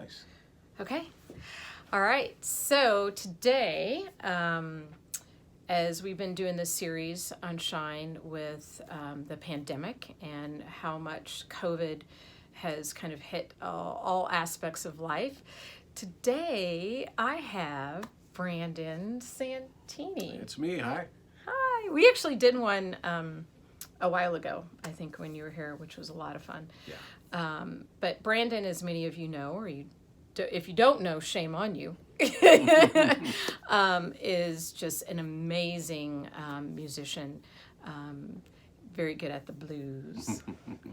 Nice. Okay. All right. So today, as we've been doing this series on Shine with the pandemic and how much COVID has kind of hit all aspects of life, today I have Brandon Santini. It's me. Hi. Hi. We actually did one a while ago, I think, when you were here, which was a lot of fun. Yeah. But Brandon, as many of you know, or if you don't know, shame on you, is just an amazing musician, very good at the blues.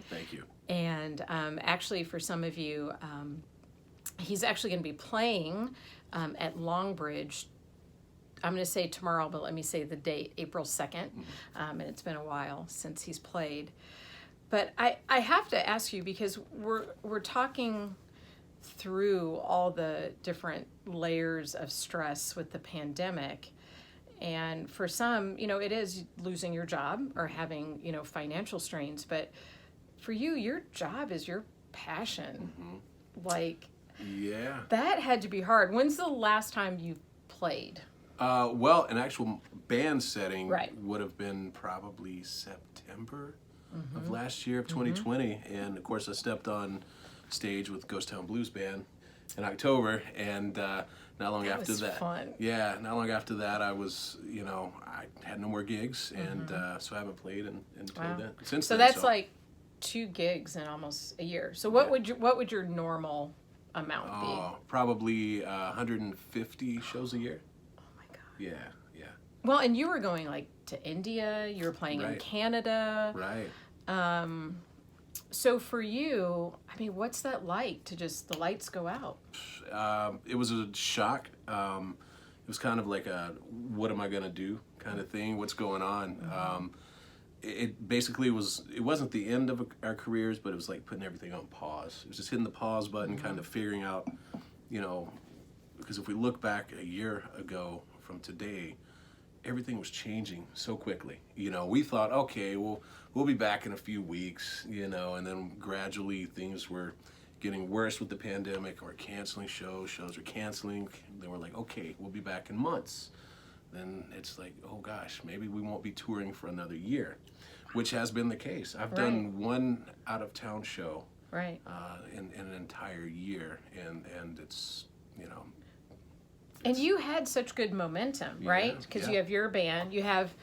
Thank you. And actually, for some of you, he's actually going to be playing at Longbridge. I'm going to say tomorrow, but let me say the date, April 2nd. And it's been a while since he's played. But I have to ask you, because we're talking through all the different layers of stress with the pandemic. And for some, it is losing your job or having, financial strains. But for you, your job is your passion. Like, yeah, that had to be hard. When's the last time you played? Well, an actual band setting Right. would have been probably September of last year, of 2020. And of course, I stepped on stage with Ghost Town Blues Band in October, and not long That after was that, fun. yeah, not long after that, I was, I had no more gigs, and so I haven't played and played that since So then. that's like 2 gigs in almost a year. So what would your normal amount be? Probably 150 shows a year. Oh my God. Yeah. Well, and you were going like to India. You were playing in Right. Canada. Right. So for you, I mean, what's that like to just the lights go out? It was a shock. It was kind of like a what am I gonna do kind of thing. What's going on? It basically it wasn't the end of our careers, but it was like putting everything on pause. It was just hitting the pause button, kind of figuring out, because if we look back a year ago from today, everything was changing so quickly. We thought, okay, we'll be back in a few weeks, and then gradually things were getting worse with the pandemic, or canceling shows were canceling. Then we're like, okay, we'll be back in months. Then it's like, oh gosh, maybe we won't be touring for another year, which has been the case. I've done one out-of-town show Right. in an entire year, and it's, And you had such good momentum, right? Because you have your band, you have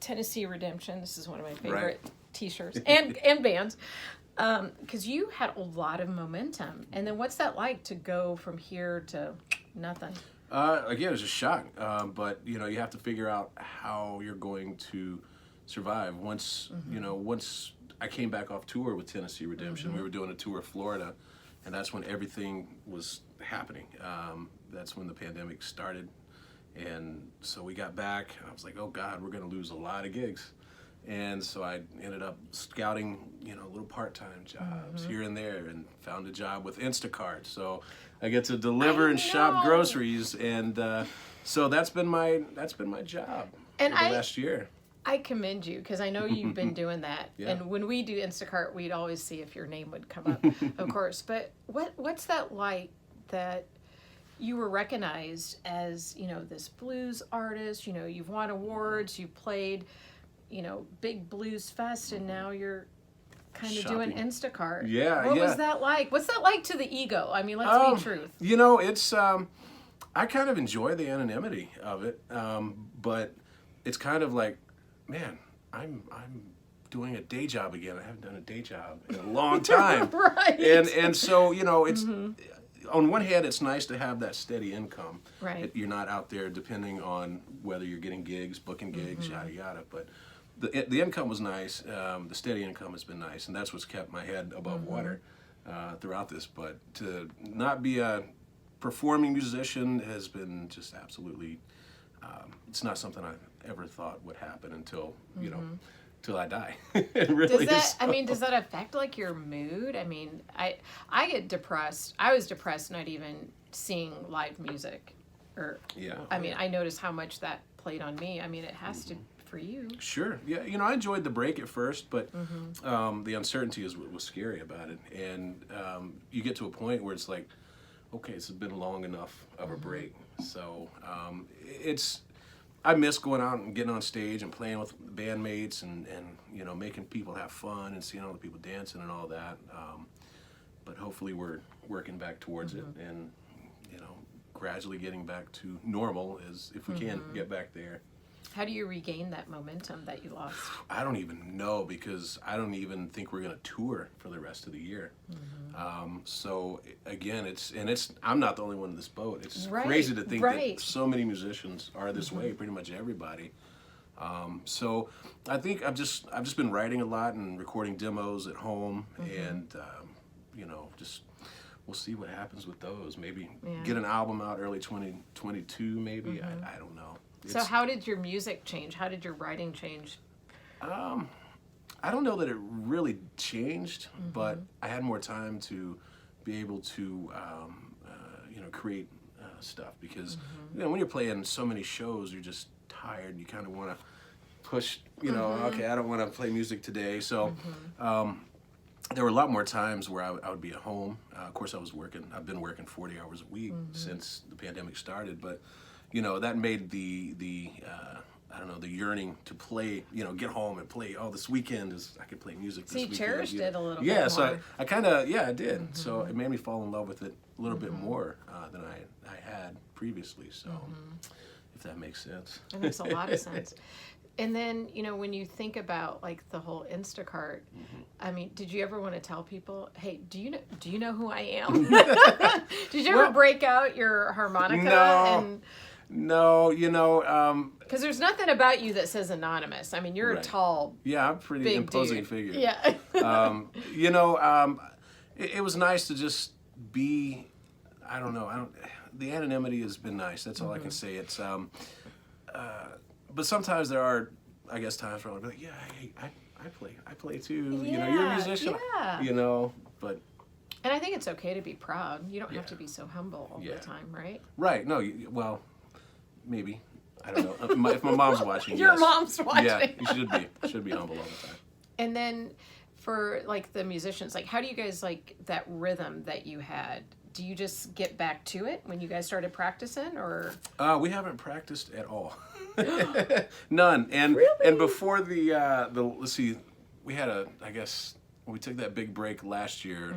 Tennessee Redemption. This is one of my favorite T-shirts and bands. Because you had a lot of momentum. And then what's that like to go from here to nothing? Again, it's a shock, but you have to figure out how you're going to survive. Once I came back off tour with Tennessee Redemption, we were doing a tour of Florida, and that's when everything was happening. That's when the pandemic started, and so we got back. I was like, oh God, we're going to lose a lot of gigs. And so I ended up scouting, little part-time jobs here and there, and found a job with Instacart. So I get to deliver and shop groceries, and so that's been my job for the last year. I commend you, because I know you've been doing that. Yeah. And when we do Instacart, we'd always see if your name would come up, of course. But what's that like that you were recognized as, this blues artist? You've won awards, you've played, big blues fest, and now you're kind of doing Instacart. Yeah, What was that like? What's that like to the ego? I mean, let's be truth. It's I kind of enjoy the anonymity of it, but it's kind of like, man, I'm doing a day job again. I haven't done a day job in a long time. Right. And so, it's on one hand, it's nice to have that steady income. Right. You're not out there depending on whether you're getting gigs, booking gigs, yada yada. But the income was nice. The steady income has been nice, and that's what's kept my head above water throughout this. But to not be a performing musician has been just absolutely. It's not something I ever thought would happen until till I die. It really does that affect like your mood? I mean, I get depressed. I was depressed not even seeing live music, I noticed how much that played on me. I mean, it has to for you. Sure. Yeah. I enjoyed the break at first, but the uncertainty is what was scary about it. And you get to a point where it's like, okay, it's been long enough of a break. So I miss going out and getting on stage and playing with bandmates and making people have fun and seeing all the people dancing and all that. But hopefully we're working back towards it and gradually getting back to normal as if we can get back there. How do you regain that momentum that you lost? I don't even know, because I don't even think we're going to tour for the rest of the year. So again, I'm not the only one in this boat. It's crazy to think that so many musicians are this way, pretty much everybody. So I think I've just been writing a lot and recording demos at home, and just we'll see what happens with those. Maybe get an album out early 2022, maybe. I don't know. So how did your music change? How did your writing change? I don't know that it really changed, but I had more time to be able to, create stuff, because when you're playing so many shows, you're just tired. You kind of want to push, okay, I don't want to play music today. So there were a lot more times where I would be at home. Of course, I've been working 40 hours a week since the pandemic started, but that made the yearning to play, get home and play. Oh, this weekend I could play music this weekend. So you cherished it a little bit more. more. So I kind of, I did. So it made me fall in love with it a little bit more than I had previously. So if that makes sense. It makes a lot of sense. And then, when you think about like the whole Instacart, I mean, did you ever want to tell people, hey, do you know who I am? Did you ever break out your harmonica? No, because there's nothing about you that says anonymous. I mean, you're a tall, I'm a pretty imposing figure. Yeah. It was nice to just be. I don't know. The anonymity has been nice. That's all I can say. It's but sometimes there are, I guess, times where I'll be like, yeah, I play too. Yeah, you're a musician. Yeah. But. And I think it's okay to be proud. You don't have to be so humble all the time, right? Right. No. Well, maybe. I don't know. If my mom's watching, Your mom's watching. Yeah, you should be humble all the time. And then, for like the musicians, like how do you guys like that rhythm that you had? Do you just get back to it when you guys started practicing, or? We haven't practiced at all. None. And really? And before the let's see, we had I guess we took that big break last year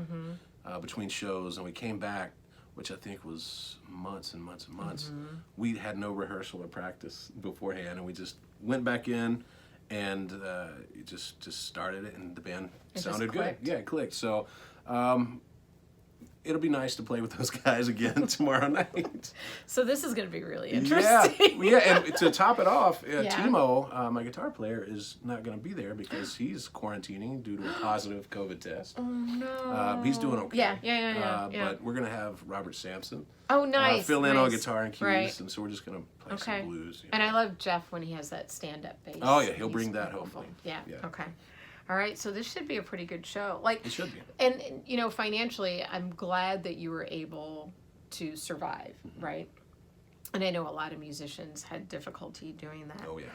between shows, and we came back, which I think was months and months and months. We had no rehearsal or practice beforehand, and we just went back in and just started it, and the band sounded good. Yeah, it clicked. So it'll be nice to play with those guys again tomorrow night. So this is going to be really interesting. Yeah, and to top it off, Timo, my guitar player, is not going to be there because he's quarantining due to a positive COVID test. Oh, no. He's doing okay. Yeah. But we're going to have Robert Sampson fill in on guitar and keys, right. And so we're just going to play some blues. And I love Jeff when he has that stand-up bass. Oh, yeah, he'll bring that, hopefully. Yeah, okay. All right, so this should be a pretty good show. Like it should be. And financially, I'm glad that you were able to survive, right? And I know a lot of musicians had difficulty doing that. Oh yeah.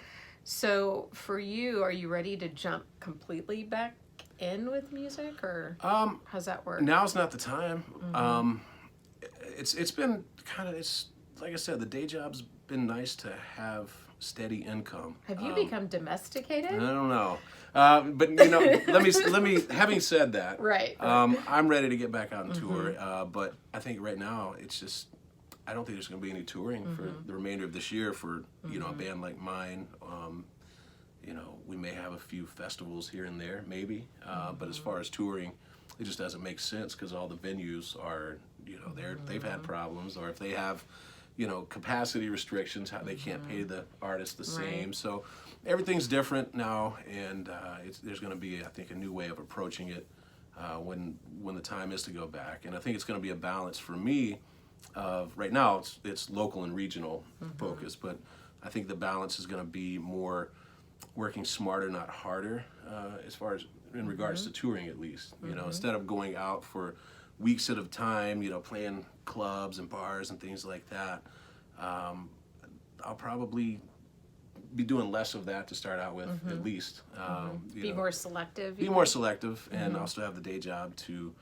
So for you, are you ready to jump completely back in with music, or how's that work? Now's not the time. It's been it's like I said, the day job's been nice to have steady income. Have you become domesticated? I don't know. But let me. Having said that, right. I'm ready to get back out on tour. But I think right now it's just I don't think there's going to be any touring for the remainder of this year for a band like mine. We may have a few festivals here and there, maybe. But as far as touring, it just doesn't make sense because all the venues are they've had problems, or if they have capacity restrictions, how they can't pay the artists the same. So everything's different now, and there's going to be, I think, a new way of approaching it when the time is to go back. And I think it's going to be a balance for me of right now it's local and regional focus, but I think the balance is going to be more working smarter, not harder, as far as in regards to touring, at least. Instead of going out for weeks at a time, playing clubs and bars and things like that. I'll probably be doing less of that to start out with, at least. Be more selective. Be more selective, and also have the day job to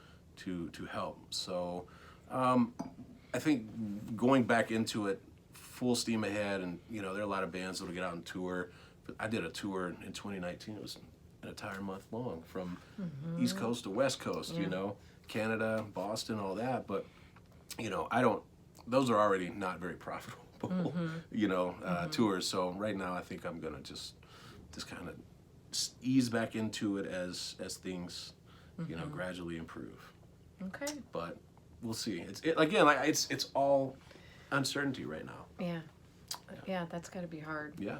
help. So I think going back into it full steam ahead, and there are a lot of bands that'll get out and tour. But I did a tour in 2019. It was an entire month long from East Coast to West Coast. Canada, Boston, all that. But I don't. Those are already not very profitable. Tours. So right now, I think I'm gonna just kind of ease back into it as things gradually improve. Okay. But we'll see. It's all uncertainty right now. Yeah. Yeah, that's got to be hard. Yeah,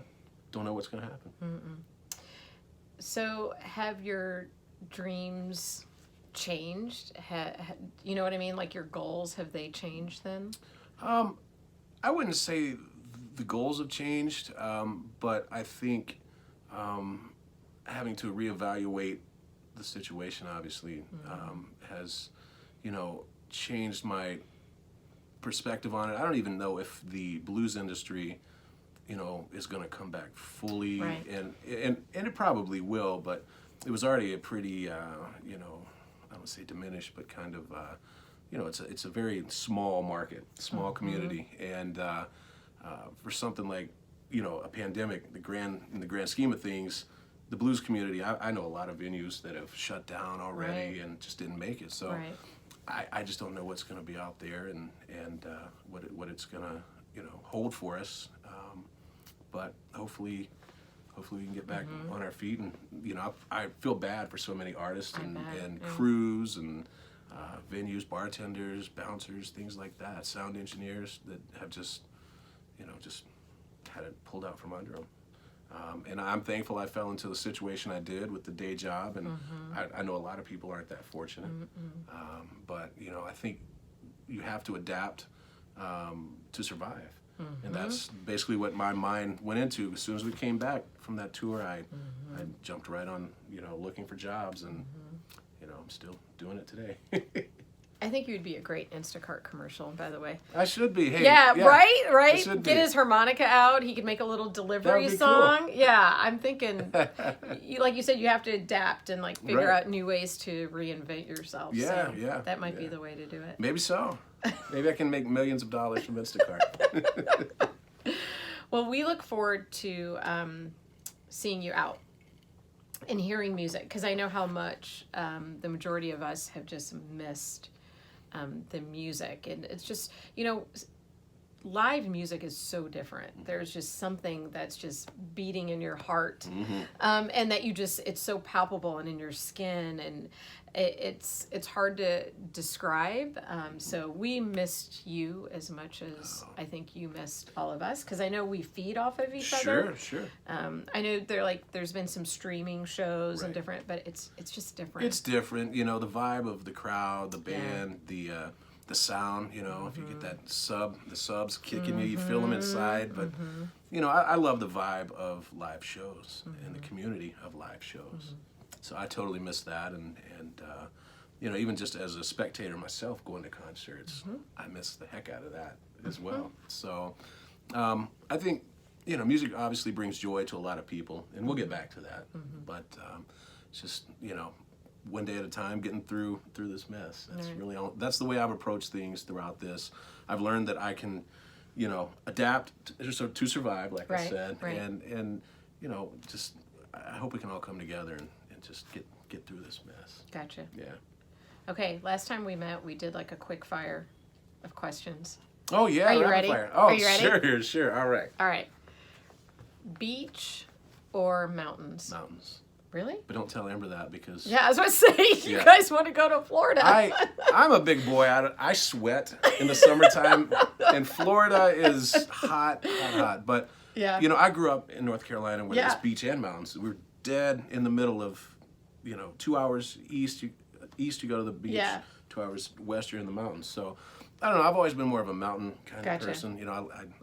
don't know what's going to happen. So have your dreams changed? You know what I mean? Like your goals, have they changed then? I wouldn't say the goals have changed, but I think having to reevaluate the situation obviously has, changed my perspective on it. I don't even know if the blues industry, is going to come back fully, Right. and it probably will, but it was already a pretty, I don't say diminished, but kind of, it's a very small market, small community, and for something like, a pandemic, in the grand scheme of things, the blues community, I know a lot of venues that have shut down already Right. and just didn't make it. So Right. I just don't know what's going to be out there and what it's going to hold for us. But hopefully we can get back on our feet. And I feel bad for so many artists and crews and venues, bartenders, bouncers, things like that, sound engineers that have just had it pulled out from under them. And I'm thankful I fell into the situation I did with the day job, and I know a lot of people aren't that fortunate. But I think you have to adapt to survive, and that's basically what my mind went into. As soon as we came back from that tour, I jumped right on looking for jobs, and I'm still doing it today. I think you'd be a great Instacart commercial, by the way. I should be. Hey, Yeah, right? I should Get be. his harmonica out. He could make a little delivery That would be song. cool. Yeah, I'm thinking, like you said, you have to adapt and figure Right. out new ways to reinvent yourself. Yeah, so yeah, that might be yeah. the way to do it. Maybe so. Maybe I can make millions of dollars from Instacart. Well, we look forward to seeing you out and hearing music, because I know how much the majority of us have just missed the music. And it's just, live music is so different. There's just something that's just beating in your heart, and that it's so palpable and in your skin, and it's hard to describe. So we missed you as much as I think you missed all of us, because I know we feed off of each other. Sure. I know there's been some streaming shows and Right. different, but it's just different. It's different, the vibe of the crowd, the band, the sound, if you get the subs kicking you feel them inside. But, I love the vibe of live shows and the community of live shows. So I totally miss that. And even just as a spectator myself going to concerts, I miss the heck out of that as well. So I think, music obviously brings joy to a lot of people, and we'll get back to that. But it's just, one day at a time, getting through this mess. That's really that's the way I've approached things throughout this. I've learned that I can, adapt to survive, like I said, right. and just I hope we can all come together and just get through this mess. Gotcha. Yeah. Okay, last time we met, we did a quick fire of questions. Oh yeah. Are you rapid ready? fire. Oh, Are you ready? Sure. All right. All right. Beach or mountains? Mountains. Really? But don't tell Amber that, because Yeah, I was going to say, you Yeah. guys want to go to Florida. I'm a big boy. I sweat in the summertime, and Florida is hot. But Yeah. I grew up in North Carolina where there's Yeah. beach and mountains. We're dead in the middle of 2 hours east. You go to the beach. Yeah. 2 hours west, you're in the mountains. So I don't know. I've always been more of a mountain kind Gotcha. of person.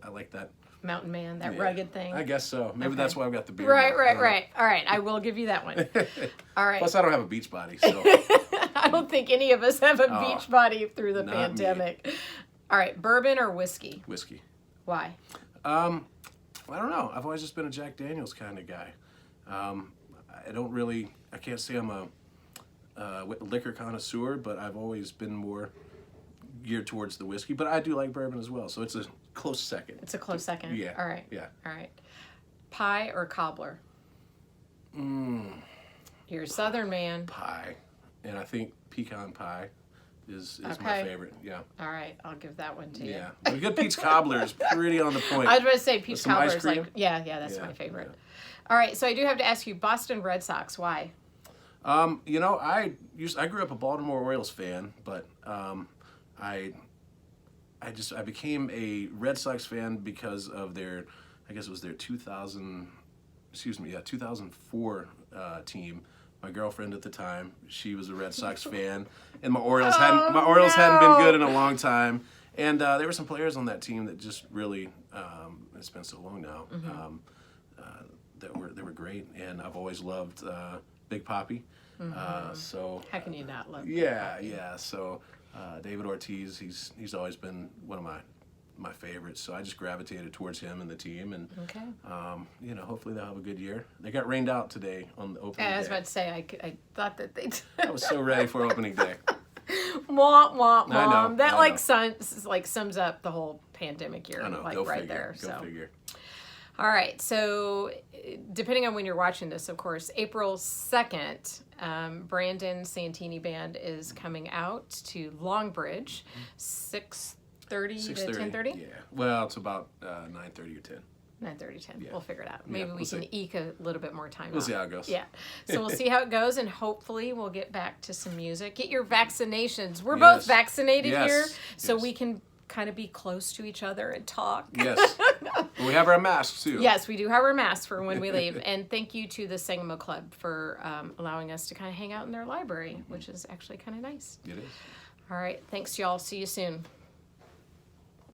I like that. Mountain man, that Yeah. rugged thing. I guess so. Maybe Okay. that's why I've got the beard. Right. now. All right, I will give you that one. All right. Plus, I don't have a beach body, so I don't think any of us have a Oh, beach body through the not me. pandemic. All right, bourbon or whiskey? whiskey. Why? I don't know. I've always just been a Jack Daniels kind of guy. I can't say I'm a liquor connoisseur, but I've always been more geared towards the whiskey, but I do like bourbon as well. So it's a close second. It's a close second. Yeah. All right. Yeah. All right. Pie or cobbler? You're a Southern man. Pie, and I think pecan pie is my Okay. favorite. Yeah. All right, I'll give that one to you. Yeah. A good peach cobbler is pretty on the point. I was going to say peach With some ice cobbler is like, cream? yeah, that's Yeah, my favorite. yeah. All right, so I do have to ask you, Boston Red Sox, why? You know, I grew up a Baltimore Orioles fan, but I became a Red Sox fan because of their, I guess it was their 2004 team. My girlfriend at the time, she was a Red Sox fan, and my Orioles hadn't been good in a long time. And there were some players on that team that just really, it's been so long now, that were great. And I've always loved Big Papi. So How can you not love yeah. So David Ortiz, he's always been one of my favorites. So I just gravitated towards him and the team, and Okay. you know, hopefully they'll have a good year. They got rained out today on the opening I was day. about to say, I thought that they I was so ready for opening day. womp womp I know, womp. That I like know. sums up the whole pandemic year, I know. like Go right figure. there. Go So figure. all right, so depending on when you're watching this, of course, April 2nd, Brandon Santini Band is coming out to Longbridge, 6:30 to 10:30? Yeah. Well, it's about 9:30 or 10. 9:30, 10. Yeah. We'll figure it out. Maybe we'll we can see. eke a little bit more time We'll out. see how it goes. Yeah. So we'll see how it goes, and hopefully we'll get back to some music. Get your vaccinations. We're both Yes. vaccinated Yes. here, so Yes. we can kind of be close to each other and talk. Yes. But we have our masks too. Yes, we do have our masks for when we leave. And thank you to the Sangamo Club for allowing us to kind of hang out in their library, which is actually kind of nice. It is. All right. Thanks, y'all. See you soon.